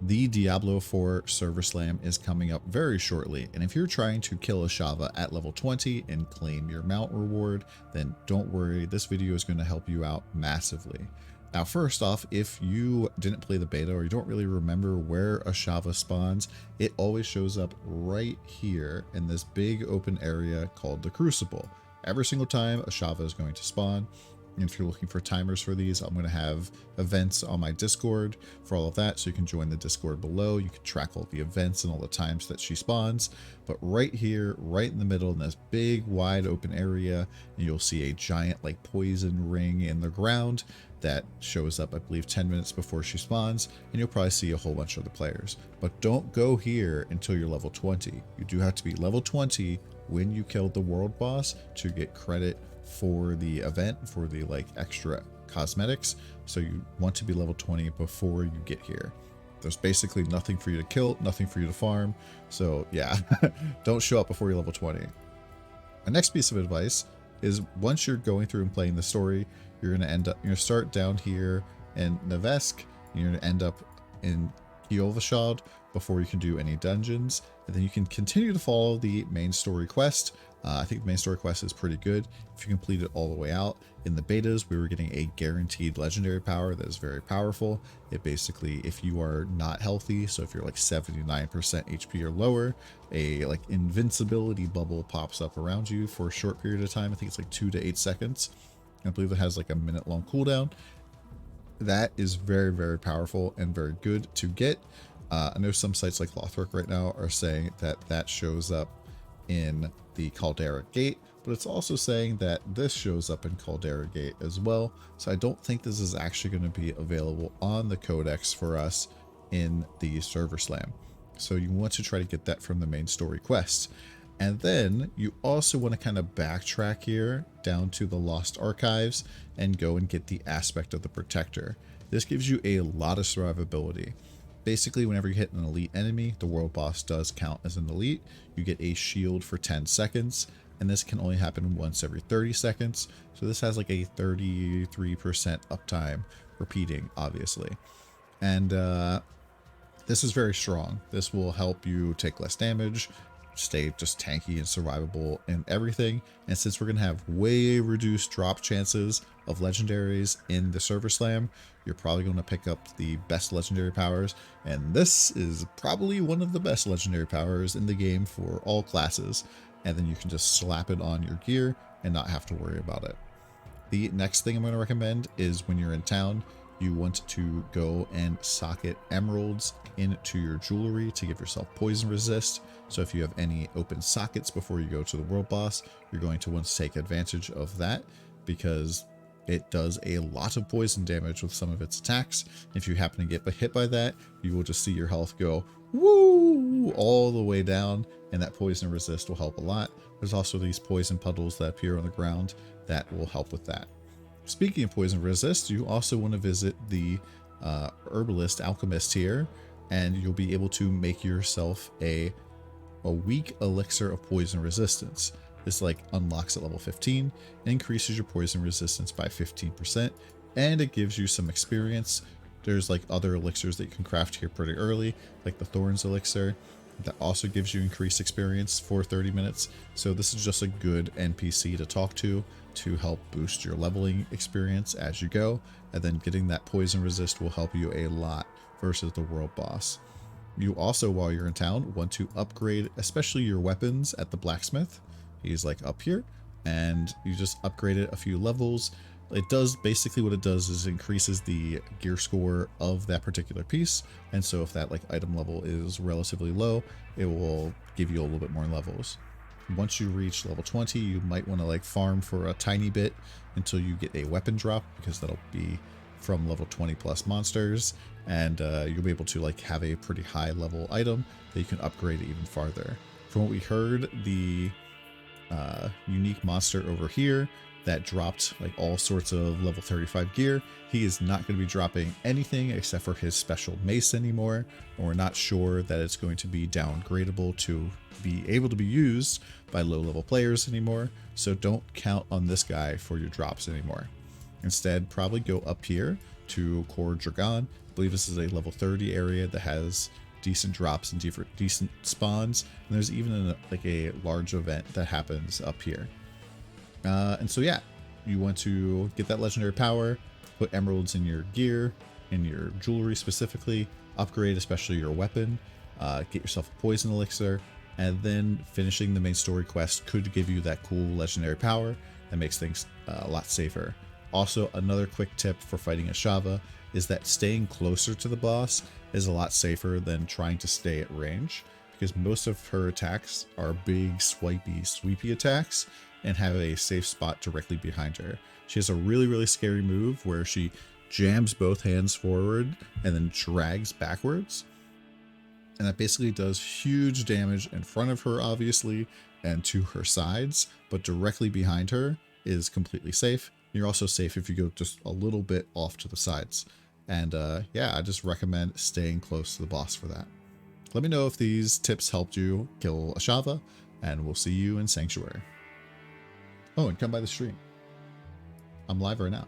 The Diablo 4 server slam is coming up very shortly, and if you're trying to kill Ashava at level 20 and claim your mount reward, then don't worry, this video is going to help you out massively. Now, first off, if you didn't play the beta or you don't really remember where Ashava spawns, it always shows up right here in this big open area called the Crucible. Every single time Ashava is going to spawn. And if you're looking for timers for these, I'm going to have events on my Discord for all of that, so you can join the Discord below. You can track all the events and all the times that she spawns. But right here, right in the middle in this big wide open area, and you'll see a giant like poison ring in the ground that shows up, I believe, 10 minutes before she spawns, and you'll probably see a whole bunch of other players. But don't go here until you're level 20. You do have to be level 20 when you killed the world boss to get credit for the event, for the like extra cosmetics. So you want to be level 20 before you get here. There's basically nothing for you to kill, nothing for you to farm. So yeah, don't show up before you're level 20. My next piece of advice is once you're going through and playing the story, you're going to start down here in Nevesk, you're going to end up in Kiolvashad before you can do any dungeons, and then you can continue to follow the main story quest. I think the main story quest is pretty good if you complete it all the way out. In the betas, we were getting a guaranteed legendary power that is very powerful. It basically, if you are not healthy, so if you're like 79% HP or lower, a like invincibility bubble pops up around you for a short period of time. I think it's like 2 to 8 seconds. I believe it has like a minute-long cooldown. That is very, very powerful and very good to get. I know some sites like Lothric right now are saying that that shows up in the Caldera Gate, but it's also saying that this shows up in Caldera Gate as well. So I don't think this is actually going to be available on the Codex for us in the server slam. So you want to try to get that from the main story quest. And then you also want to kind of backtrack here down to the Lost Archives and go and get the aspect of the Protector. This gives you a lot of survivability. Basically, whenever you hit an elite enemy, the world boss does count as an elite. You get a shield for 10 seconds, and this can only happen once every 30 seconds. So this has like a 33% uptime repeating, obviously. And this is very strong. This will help you take less damage, stay just tanky and survivable and everything. And since we're going to have way reduced drop chances of legendaries in the server slam, you're probably going to pick up the best legendary powers, and this is probably one of the best legendary powers in the game for all classes, and then you can just slap it on your gear and not have to worry about it. The next thing I'm going to recommend is when you're in town, you want to go and socket emeralds into your jewelry to give yourself poison resist. So if you have any open sockets before you go to the world boss, you're going to want to take advantage of that, because it does a lot of poison damage with some of its attacks. If you happen to get hit by that, you will just see your health go woo all the way down, and that poison resist will help a lot. There's also these poison puddles that appear on the ground that will help with that. Speaking of poison resist, you also want to visit the herbalist alchemist here, and you'll be able to make yourself a weak elixir of poison resistance. This like unlocks at level 15, increases your poison resistance by 15%, and it gives you some experience. There's like other elixirs that you can craft here pretty early, like the Thorns elixir, that also gives you increased experience for 30 minutes. So this is just a good NPC to talk to help boost your leveling experience as you go. And then getting that poison resist will help you a lot versus the world boss. You also, while you're in town, want to upgrade especially your weapons at the blacksmith. He's like up here, and you just upgrade it a few levels. It does basically what it does is increases the gear score of that particular piece. And so if that like item level is relatively low, it will give you a little bit more levels. Once you reach level 20, you might want to like farm for a tiny bit until you get a weapon drop, because that'll be from level 20 plus monsters, and you'll be able to like have a pretty high level item that you can upgrade even farther. From what we heard, the unique monster over here that dropped like all sorts of level 35 gear, he is not going to be dropping anything except for his special mace anymore, and we're not sure that it's going to be downgradable to be able to be used by low level players anymore. So don't count on this guy for your drops anymore. Instead, probably go up here to Core Dragon. I believe this is a level 30 area that has decent drops and decent spawns, and there's even like a large event that happens up here. And so yeah, you want to get that legendary power, put emeralds in your gear, in your jewelry specifically, upgrade especially your weapon, get yourself a poison elixir, and then finishing the main story quest could give you that cool legendary power that makes things a lot safer. Also, another quick tip for fighting Ashava is that staying closer to the boss is a lot safer than trying to stay at range, because most of her attacks are big, swipey, sweepy attacks and have a safe spot directly behind her. She has a really scary move where she jams both hands forward and then drags backwards. And that basically does huge damage in front of her, obviously, and to her sides, but directly behind her is completely safe. You're also safe if you go just a little bit off to the sides. And yeah, I just recommend staying close to the boss for that. Let me know if these tips helped you kill Ashava, and we'll see you in Sanctuary. Oh, and come by the stream. I'm live right now.